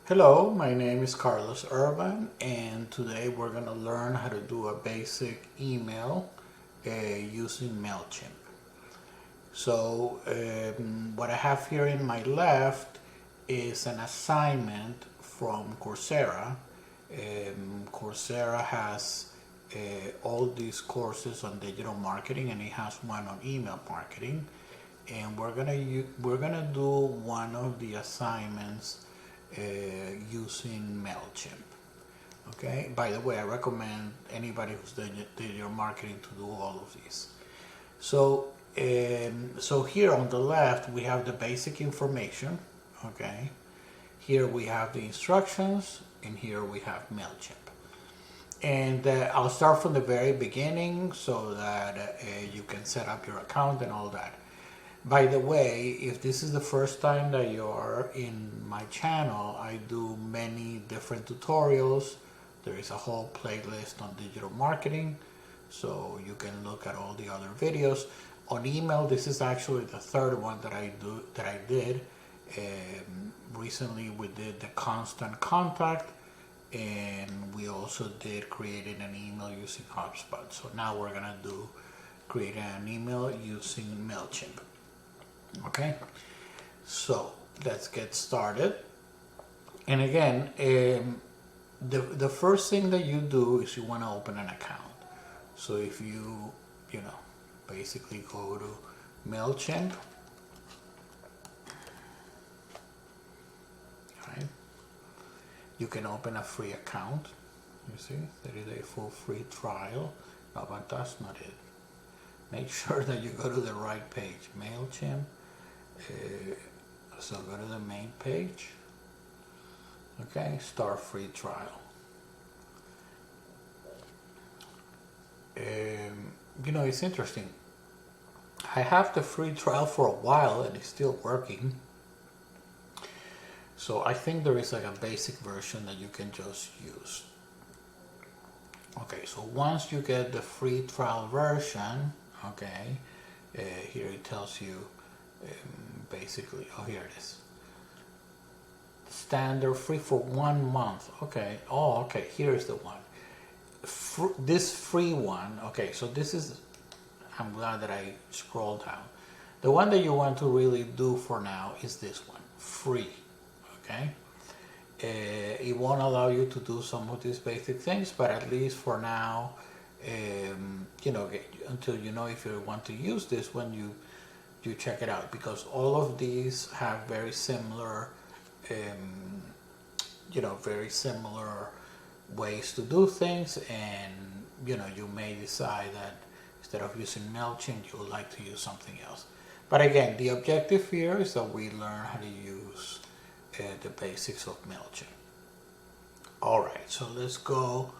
Hello, my name is Carlos Urban, and today we're going to learn how to do a basic email using MailChimp. So, what I have here in my left is an assignment from Coursera. Coursera has all these courses on digital marketing, and it has one on email marketing. And we're gonna do one of the assignments using MailChimp. Okay. By the way, I recommend anybody who's doing digital marketing to do all of these. So here on the left we have the basic information. Okay. Here we have the instructions, and here we have MailChimp. And I'll start from the very beginning so that you can set up your account and all that. By the way, if this is the first time that you're in my channel, I do many different tutorials. There is a whole playlist on digital marketing, so you can look at all the other videos. On email, this is actually the third one that I did. Recently we did the constant contact, and we also did creating an email using HubSpot. So now we're gonna do creating an email using MailChimp. Okay, so let's get started. And again, the first thing that you do is you want to open an account. So if you basically go to MailChimp, right? You can open a free account. You see, 30-day full free trial. No, but that's not it. Make sure that you go to the right page, MailChimp. So go to the main page. Okay, start free trial. It's interesting. I have the free trial for a while and it's still working. So I think there is like a basic version that you can just use. Okay, so once you get the free trial version, okay, here it tells you basically, here it is. Standard free for 1 month. Okay. Oh, okay. Here's the one. This free one. Okay. So this is. I'm glad that I scrolled down. The one that you want to really do for now is this one, free. Okay. It won't allow you to do some of these basic things, but at least for now, until you know if you want to use this one, you check it out, because all of these have very similar very similar ways to do things, and you may decide that instead of using MailChimp you would like to use something else. But again, the objective here is that we learn how to use the basics of MailChimp. Alright, so let's go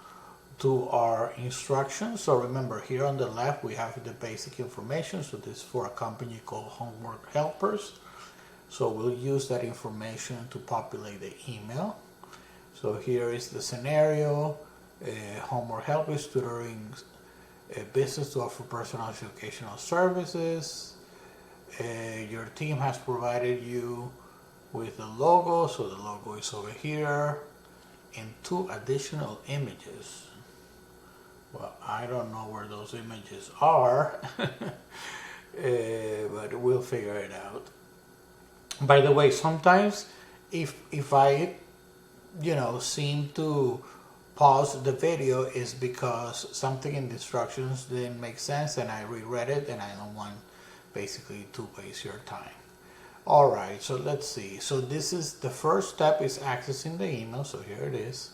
to our instructions. So remember, here on the left we have the basic information. So this is for a company called Homework Helpers. So we'll use that information to populate the email. So here is the scenario. Homework Helpers tutoring a business to offer personalized educational services. Your team has provided you with a logo. So the logo is over here, and 2 additional images. Well, I don't know where those images are, but we'll figure it out. By the way, sometimes if I, seem to pause the video, is because something in the instructions didn't make sense and I reread it, and I don't want basically to waste your time. Alright, so let's see. So this is the first step, is accessing the email. So here it is.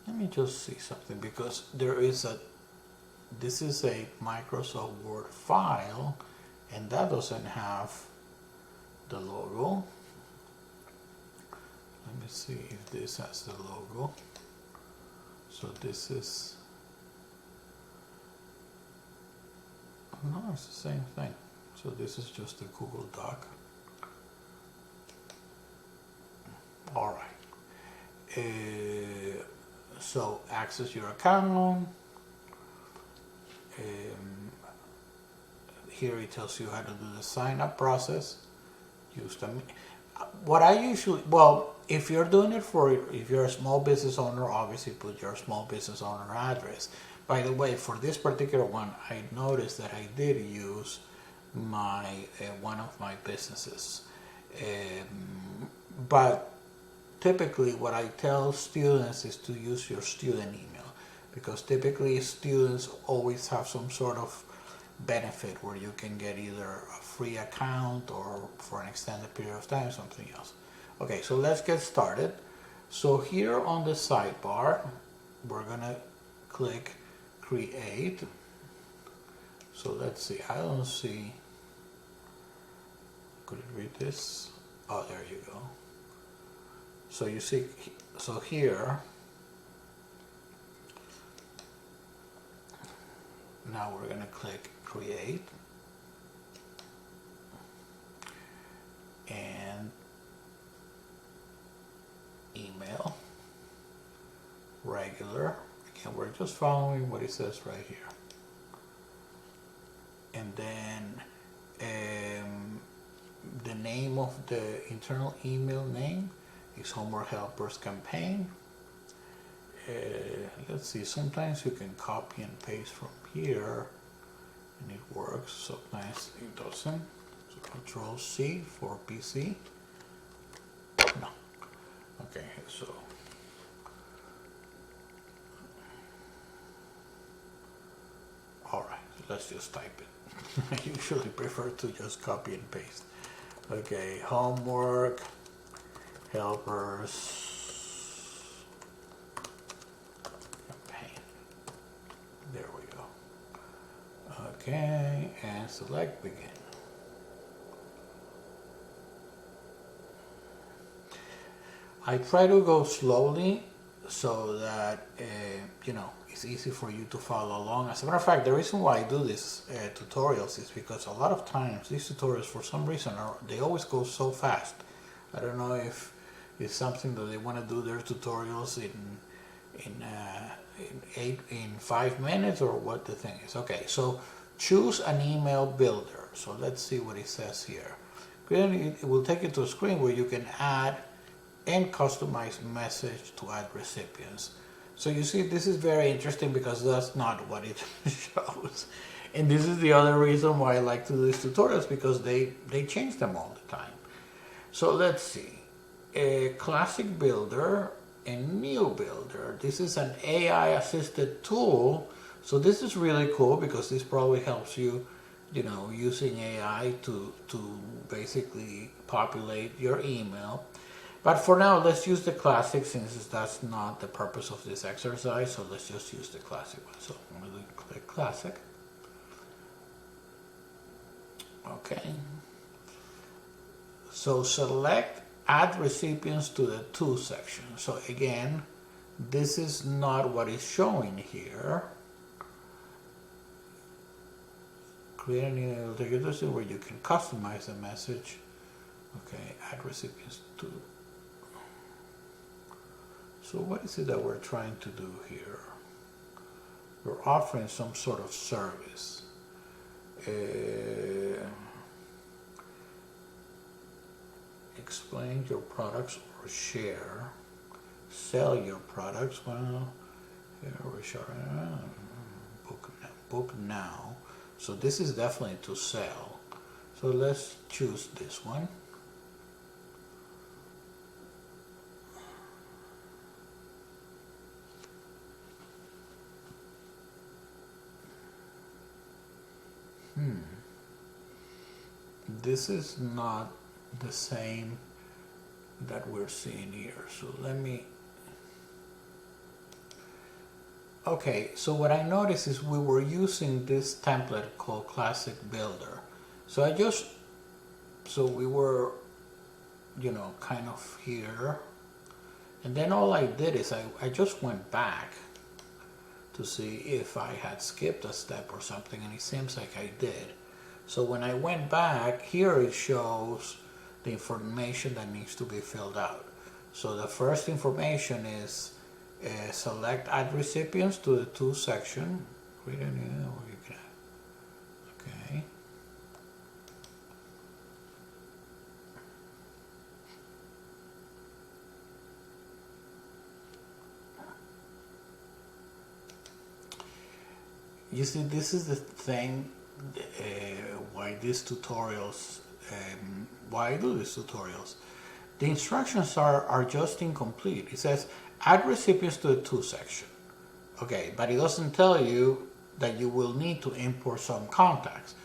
Let me just see something, because this is a Microsoft Word file, and that doesn't have the logo. Let me see if this has the logo. So this is, no, it's the same thing. So this is just a Google Doc. All right. So access your account. Here it tells you how to do the sign up process. Use them. What I usually, if you're doing it for, if you're a small business owner, obviously put your small business owner address. By the way, for this particular one, I noticed that I did use my one of my businesses, but typically what I tell students is to use your student email, because typically students always have some sort of benefit where you can get either a free account or for an extended period of time something else. Okay, so let's get started. So here on the sidebar, we're gonna click create. So let's see, I don't see, could it read this? Oh, there you go. So you see, so here, now we're gonna click create, and email, regular. Again, we're just following what it says right here. And then the name of the internal email name is Homework Helpers Campaign. Let's see, sometimes you can copy and paste from here and it works, sometimes it doesn't. So Control C for PC. No. Okay, so alright, let's just type it. I usually prefer to just copy and paste. Okay, Homework Helpers Campaign. There we go. Okay, and select begin. I try to go slowly so that you know, it's easy for you to follow along. As a matter of fact, the reason why I do these tutorials is because a lot of times these tutorials, for some reason, they always go so fast. I don't know if it's something that they want to do their tutorials in 5 minutes or what the thing is. Okay, so choose an email builder. So let's see what it says here. It will take you to a screen where you can add and customize message to add recipients. So you see, this is very interesting because that's not what it shows. And this is the other reason why I like to do these tutorials, because they change them all the time. So let's see, a classic builder and new builder. This is an AI assisted tool. So this is really cool because this probably helps you, you know, using AI to basically populate your email. But for now, let's use the classic, since that's not the purpose of this exercise. So let's just use the classic one. So I'm going to click classic. Okay. So select add recipients to the to section. So again, this is not what is showing here. Create an email where you can customize the message. Okay, add recipients to. So what is it that we're trying to do here? We're offering some sort of service. Explain your products or share. Sell your products. Well, here we're showing book now. So this is definitely to sell. So let's choose this one. This is not the same that we're seeing here. So let me. Okay, so what I noticed is we were using this template called Classic Builder. So we were, you know, kind of here. And then all I did is I just went back to see if I had skipped a step or something, and it seems like I did. So when I went back, here it shows the information that needs to be filled out. So the first information is select add recipients to the to section. Okay. You see, this is the thing why these tutorials, why I do these tutorials. The instructions are just incomplete. It says add recipients to the to section. Okay, but it doesn't tell you that you will need to import some contacts.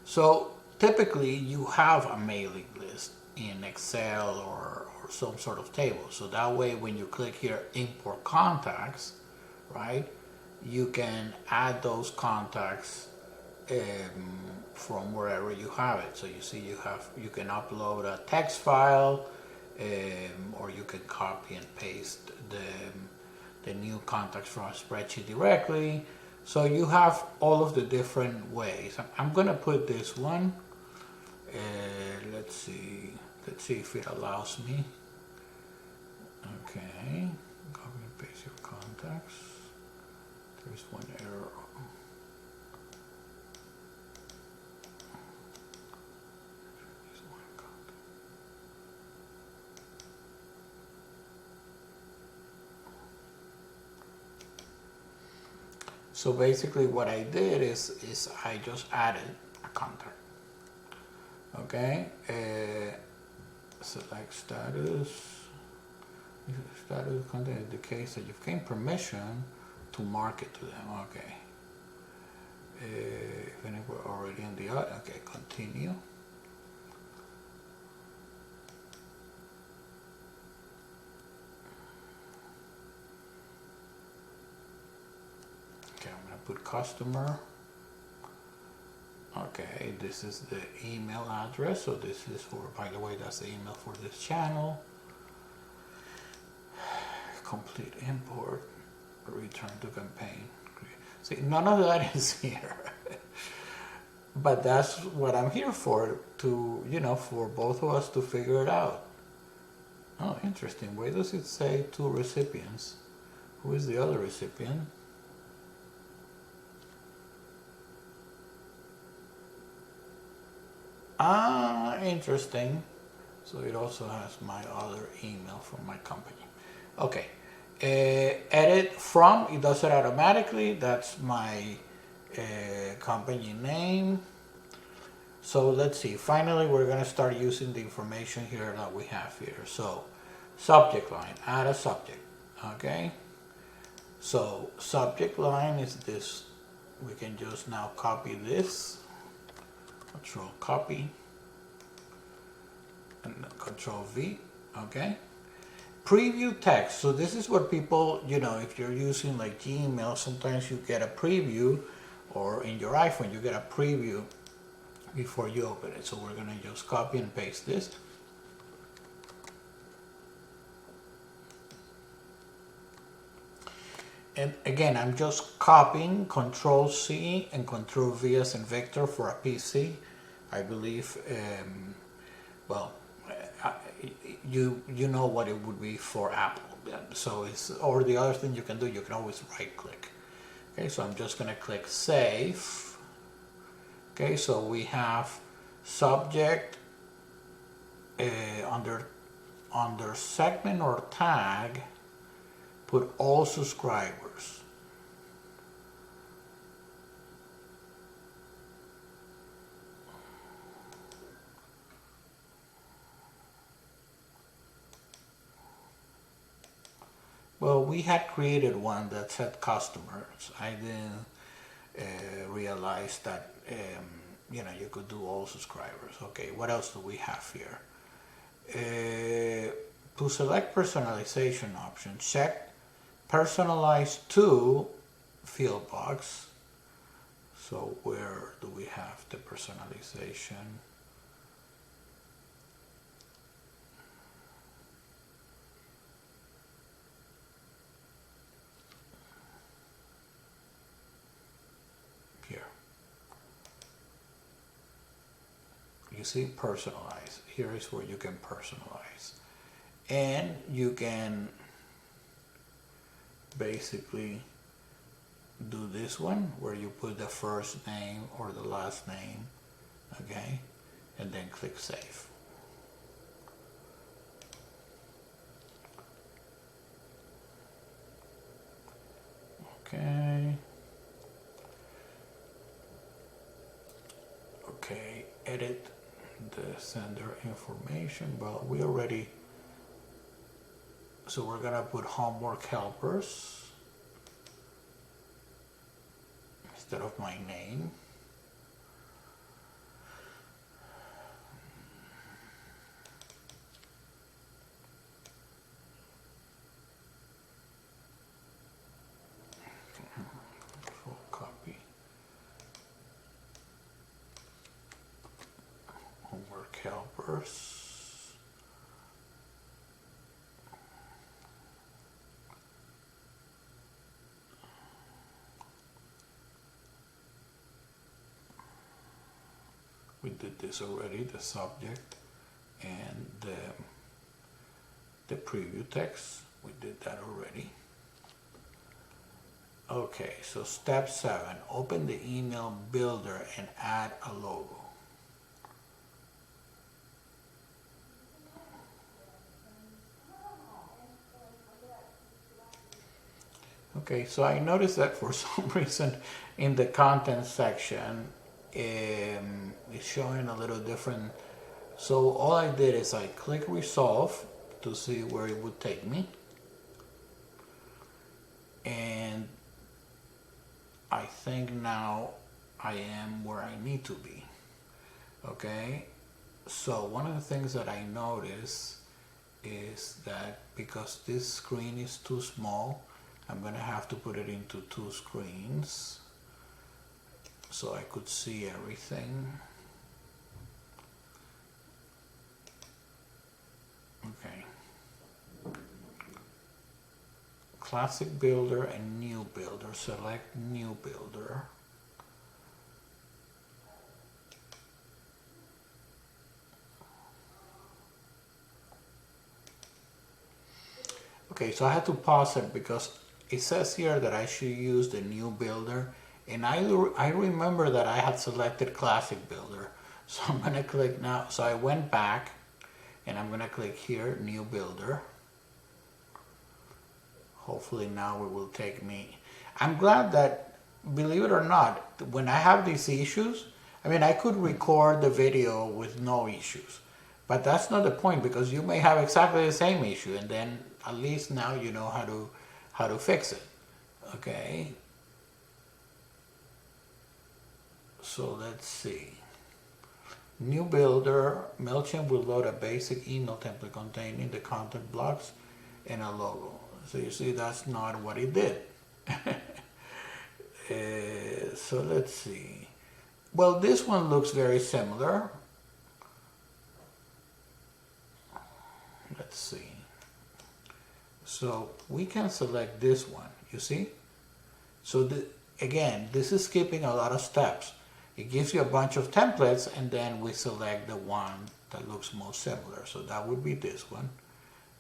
So typically you have a mailing list in Excel or some sort of table. So that way when you click here, import contacts, right, you can add those contacts from wherever you have it. So you see you can upload a text file, or you can copy and paste the new contacts from a spreadsheet directly. So you have all of the different ways. I'm gonna put this one. Let's see if it allows me. Okay, copy and paste your contacts. There's one error. So basically what I did is I just added a contact. Okay, select status. Status content indicates that you've gained permission to market to them. Okay. If any were already in the okay, continue. Okay, I'm gonna put customer. Okay, this is the email address. So this is for, by the way, that's the email for this channel. Complete import, return to campaign. See, none of that is here. But that's what I'm here for, to, you know, for both of us to figure it out. Oh, interesting. Why does it say 2 recipients? Who is the other recipient? Ah, interesting. So it also has my other email from my company. Okay. Edit from, it does it automatically. That's my company name. So let's see. Finally, we're going to start using the information here that we have here. So subject line, add a subject. Okay. So subject line is this. We can just now copy this. Control copy and Control V. Okay. Preview text. So this is what people, you know, if you're using like Gmail, sometimes you get a preview, or in your iPhone you get a preview before you open it. So we're going to just copy and paste this. And again, I'm just copying, Control C and Control V as in Victor for a PC. I believe, well, you know what it would be for Apple. So it's, or the other thing you can do, you can always right click. Okay, so I'm just going to click Save. Okay, so we have subject under segment or tag, put all subscribers. Well, we had created one that said customers. I didn't realize that you know, you could do all subscribers. Okay, what else do we have here? To select personalization option, check personalize to field box. So where do we have the personalization? Here. You see personalize. Here is where you can personalize. And you can basically do this one where you put the first name or the last name, okay, and then click Save. Okay. edit the sender information. Well, we already, so we're gonna put homework helpers instead of my name. Control copy. Homework helpers. We did this already, the subject and the preview text. We did that already. Okay, so step 7, open the email builder and add a logo. Okay, so I noticed that for some reason in the content section, it's showing a little different. So all I did is I click resolve to see where it would take me. And I think now I am where I need to be. Okay, so one of the things that I notice is that because this screen is too small, I'm going to have to put it into 2 screens so I could see everything. Okay. Classic builder and new builder. Select new builder. Okay, so I had to pause it because it says here that I should use the new builder, and I remember that I had selected classic builder. So I'm going to click now. So I went back and I'm going to click here, new builder. Hopefully now it will take me. I'm glad that, believe it or not, when I have these issues, I mean, I could record the video with no issues, but that's not the point, because you may have exactly the same issue, and then at least now you know how to fix it. Okay. So let's see. New builder, MailChimp will load a basic email template containing the content blocks and a logo. So you see, that's not what it did. So let's see. Well, this one looks very similar. Let's see. So we can select this one, you see? So again, this is skipping a lot of steps. It gives you a bunch of templates, and then we select the one that looks most similar. So that would be this one.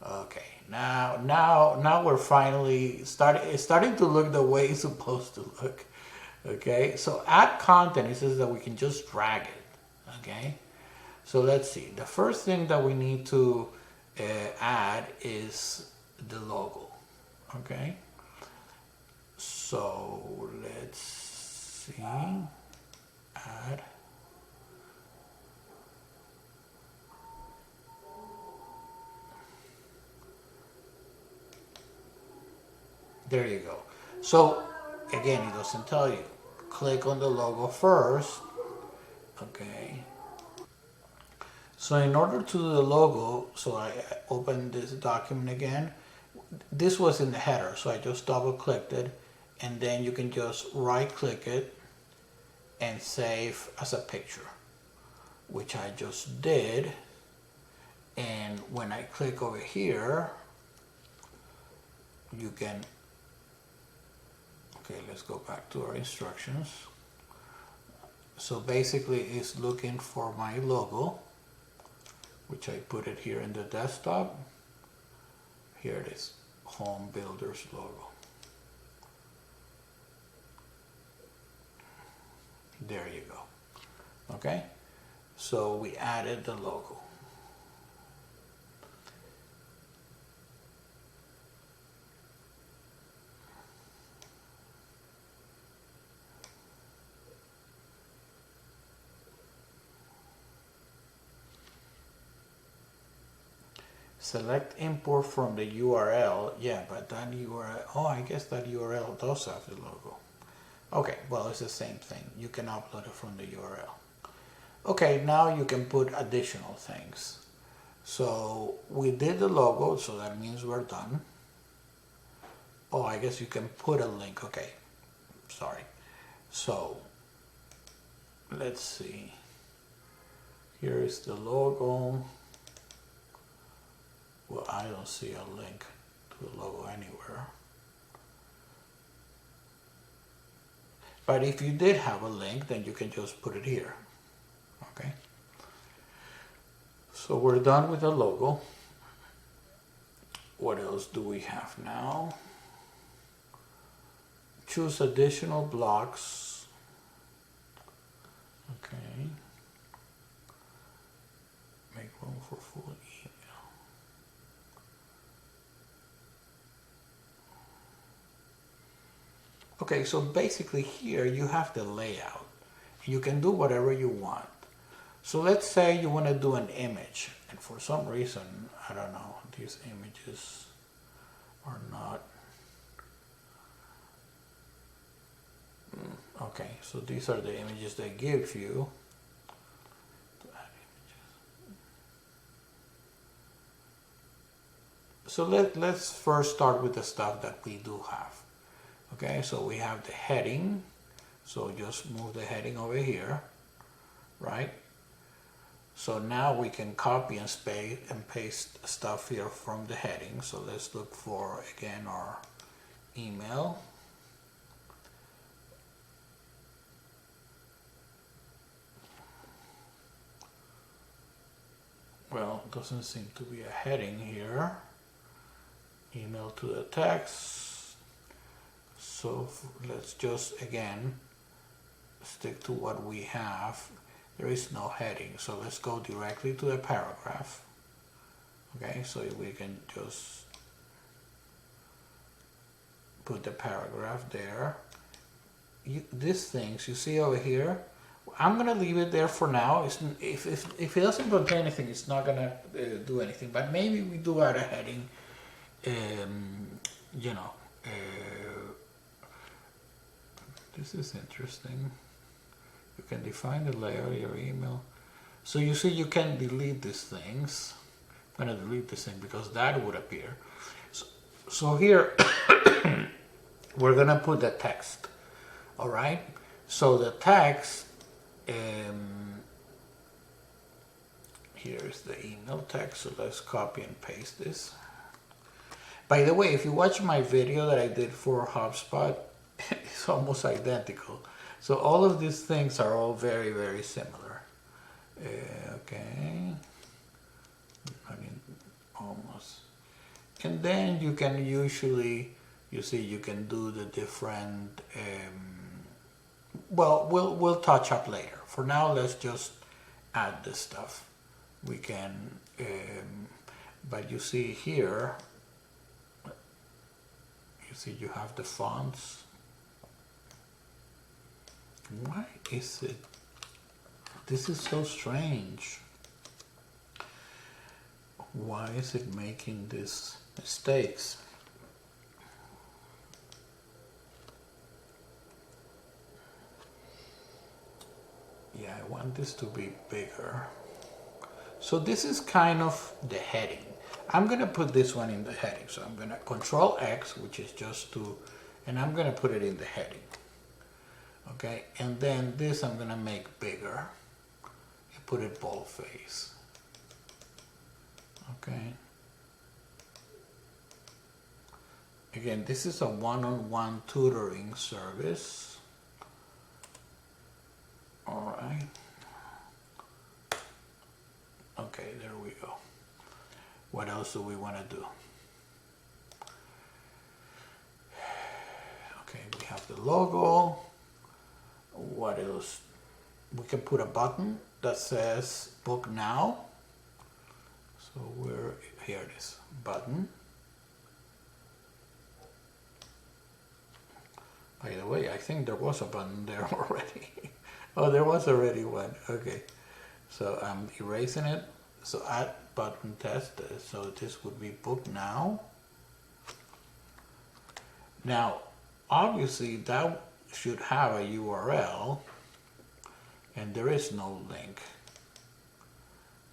Okay, now we're finally starting to look the way it's supposed to look. Okay, so add content, it says that we can just drag it. Okay, so let's see. The first thing that we need to add is the logo. Okay, so let's see. Add. There you go. So again, it doesn't tell you. Click on the logo first. Okay. So in order to do the logo, so I opened this document again. This was in the header, so I just double clicked it, and then you can just right click it and save as a picture, which I just did. And when I click over here, you can, okay, let's go back to our instructions. So basically it's looking for my logo, which I put it here in the desktop. Here it is, Home Builders logo. There you go. Okay, so we added the logo. Select import from the URL. Yeah, but that URL, oh, I guess that URL does have the logo. Okay, well, it's the same thing. You can upload it from the URL. Okay, now you can put additional things. So we did the logo, so that means we're done. Oh, I guess you can put a link. Okay, sorry. So let's see. Here is the logo. Well, I don't see a link to the logo anywhere. But if you did have a link, then you can just put it here. Okay. So we're done with the logo. What else do we have now? Choose additional blocks. Okay. Make room for full email. Okay, so basically here you have the layout. You can do whatever you want. So let's say you want to do an image, and for some reason, I don't know, these images are not. Okay, so these are the images they give you. To add images. So let's first start with the stuff that we do have. Okay, so we have the heading. So just move the heading over here, right? So now we can copy and paste stuff here from the heading. So let's look for, again, our email. Well, doesn't seem to be a heading here. Email to the text. So let's just, again, stick to what we have. There is no heading, so let's go directly to the paragraph. Okay, so we can just put the paragraph there. These things you see over here, I'm gonna leave it there for now. If it doesn't contain anything, it's not gonna do anything. But maybe we do add a heading. You know, this is interesting. You can define the layout of your email. So you see, you can delete these things. I'm gonna delete this thing because that would appear. So here we're gonna put the text. All right. So the text. Here's the email text, so let's copy and paste this. By the way, if you watch my video that I did for HubSpot, it's almost identical. So all of these things are all very, very similar. Okay, I mean, almost. And then you can usually, you see, you can do the different, well, we'll touch up later. For now, let's just add this stuff. We can, but you see here, you see you have the fonts. Why is it? This is so strange. Why is it making these mistakes? Yeah, I want this to be bigger. So this is kind of the heading. I'm gonna put this one in the heading. So I'm gonna Control X, which is just to, and I'm gonna put it in the heading. Okay, and then this I'm gonna make bigger and put it boldface. Okay. Again, this is a one-on-one tutoring service. All right. Okay, there we go. What else do we want to do? Okay, we have the logo. What else? We can put a button that says book now. So here it is, button. By the way, I think there was a button there already. Oh, there was already one. Okay. So I'm erasing it. So add button test. So this would be book now. Now, obviously that should have a URL, and there is no link.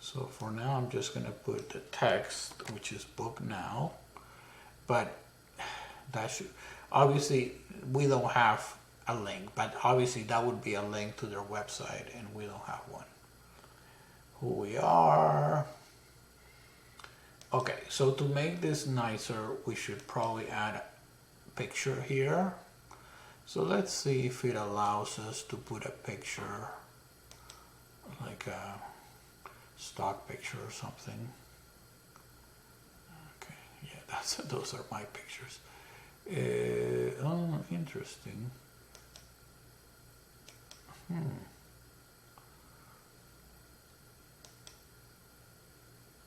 So for now, I'm just gonna put the text, which is book now, but that should, obviously we don't have a link, but obviously that would be a link to their website, and we don't have one. Who we are. Okay, so to make this nicer, we should probably add a picture here. So let's see if it allows us to put a picture, like a stock picture or something. Okay, yeah, those are my pictures. Oh, interesting.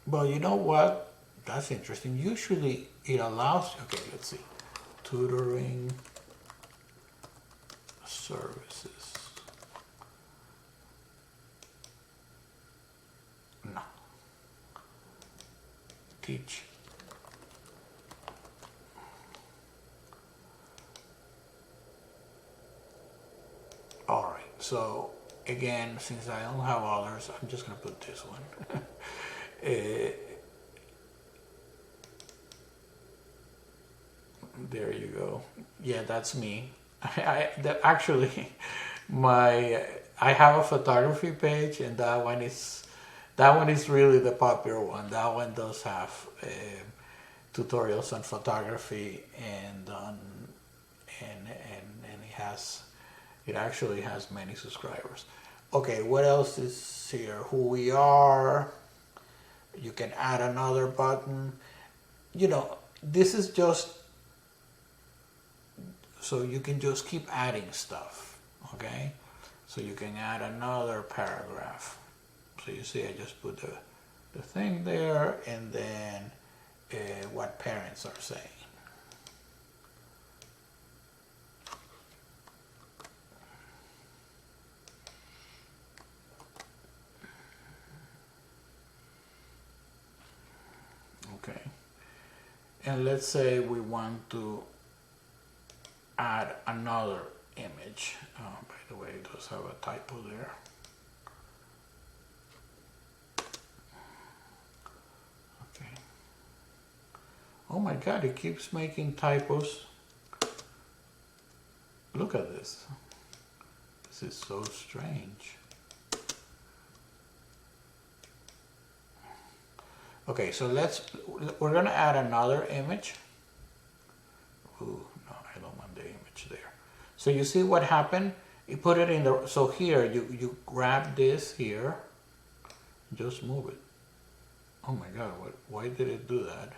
Well, you know what? That's interesting. Usually it allows, okay, let's see. Tutoring services. No. Teach. All right. So again, since I don't have others, I'm just going to put this one. There you go. Yeah, that's me. Actually, I have a photography page, and that one is really the popular one. That one does have tutorials on photography, and it actually has many subscribers. Okay, what else is here? Who we are. You can add another button. You know, this is just so you can just keep adding stuff, okay? So you can add another paragraph. So you see I just put the thing there, and then what parents are saying. Okay. And let's say we want to add another image. Oh, by the way, it does have a typo there. Okay. Oh my God, it keeps making typos. Look at this. This is so strange. Okay, so we're gonna add another image. Ooh, no, I don't want the image there. So you see what happened? You put it in the, so here, you grab this here, just move it. Oh my God, why did it do that?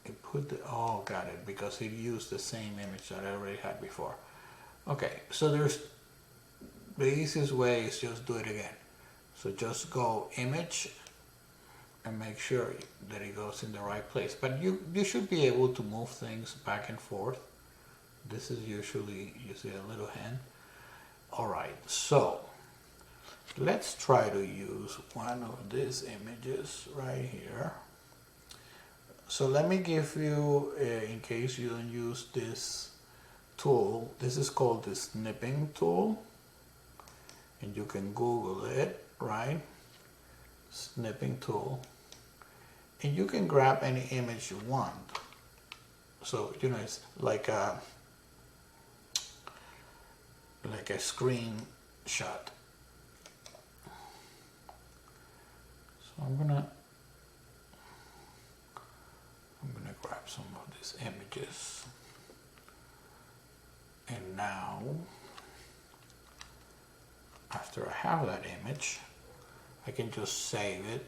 It put the, oh, got it, because it used the same image that I already had before. Okay, so the easiest way is just do it again. So just go image and make sure that it goes in the right place. But you should be able to move things back and forth. This is usually, you see a little hand. All right, so let's try to use one of these images right here. So let me give you, in case you don't use this tool, this is called the snipping tool. And you can Google it, right? Snipping tool. And you can grab any image you want. So, you know, it's like a screenshot. So I'm gonna grab some of these images. And now, after I have that image, I can just save it.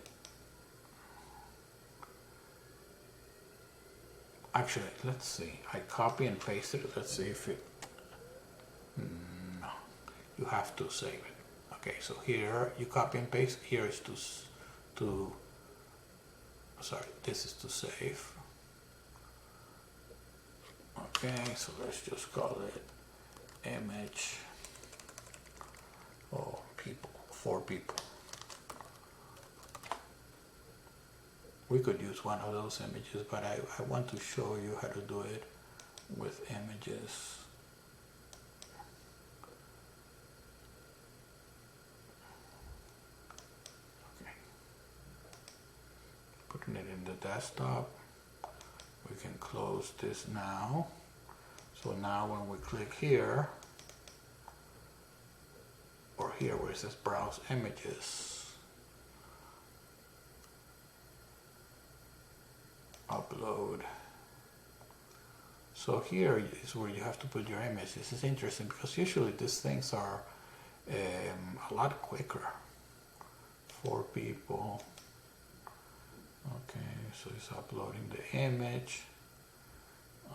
Actually, let's see. I copy and paste it. Let's see if it. No, you have to save it. Okay, so here you copy and paste. Here is to. Sorry, this is to save. Okay, so let's just call it image. Oh, people, 4 people. We could use one of those images, but I want to show you how to do it with images. Okay. Putting it in the desktop. We can close this now. So now when we click here, or here where it says browse images, upload. So here is where you have to put your image. This is interesting because usually these things are a lot quicker for people. Okay, so it's uploading the image.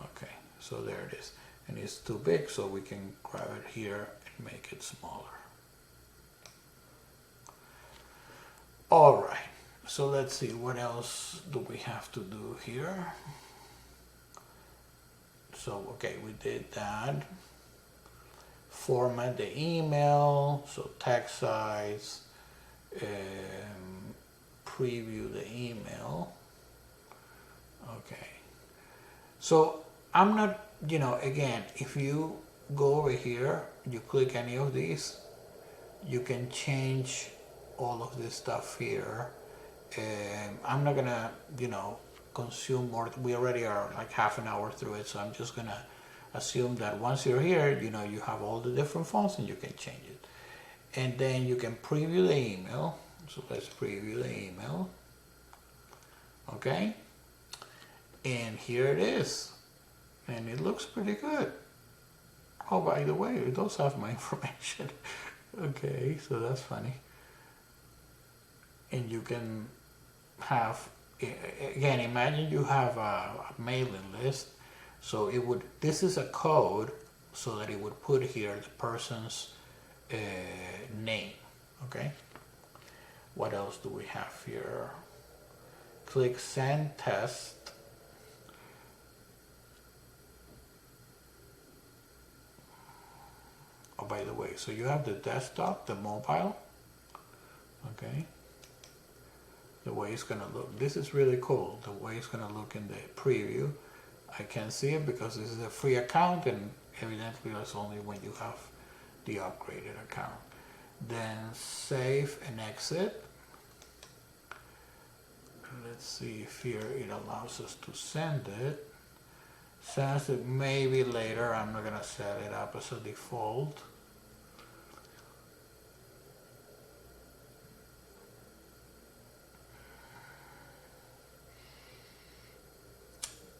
Okay, so there it is. And it's too big, so we can grab it here and make it smaller. All right, so let's see, what else do we have to do here? So, okay, we did that. Format the email, so text size, preview the email. Okay, so I'm not, again, if you go over here, you click any of these, you can change all of this stuff here. I'm not gonna, consume more. We already are like half an hour through it, so I'm just gonna assume that once you're here, you have all the different fonts and you can change it. And then you can preview the email. So let's preview the email. Okay, and here it is, and it looks pretty good. Oh, by the way, it does have my information. Okay, so that's funny. And you can have, again, imagine you have a mailing list. So it would, this is a code so that it would put here the person's name. Okay, what else do we have here? Click send test. Oh, by the way, so you have the desktop, the mobile. Okay, the way it's gonna look. This is really cool, the way it's gonna look in the preview. I can see it because this is a free account, and evidently that's only when you have the upgraded account. Then save and exit. Let's see if here it allows us to send it. Sends it maybe later. I'm not gonna set it up as a default.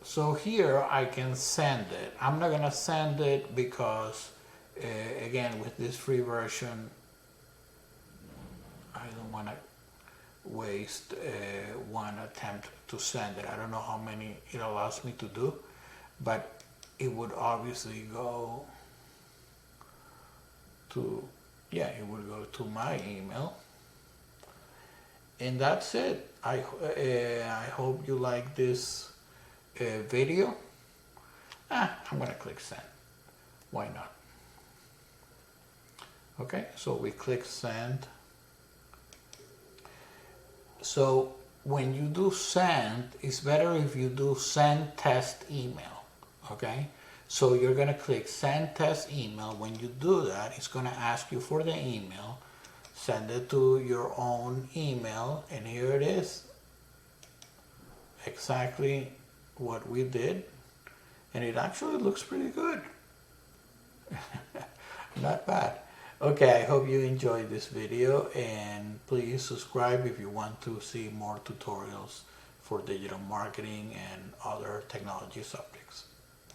So here I can send it. I'm not gonna send it because again, with this free version, I don't want to waste one attempt to send it. I don't know how many it allows me to do, but it would obviously go to, yeah, it would go to my email. And that's it. I hope you like this video. I'm gonna click send. Why not? Okay, so we click send. So when you do send, it's better if you do send test email. Okay, so you're gonna click send test email. When you do that, it's gonna ask you for the email. Send it to your own email, and here it is. Exactly what we did, and it actually looks pretty good. Not bad. Okay, I hope you enjoyed this video, and please subscribe if you want to see more tutorials for digital marketing and other technology subjects.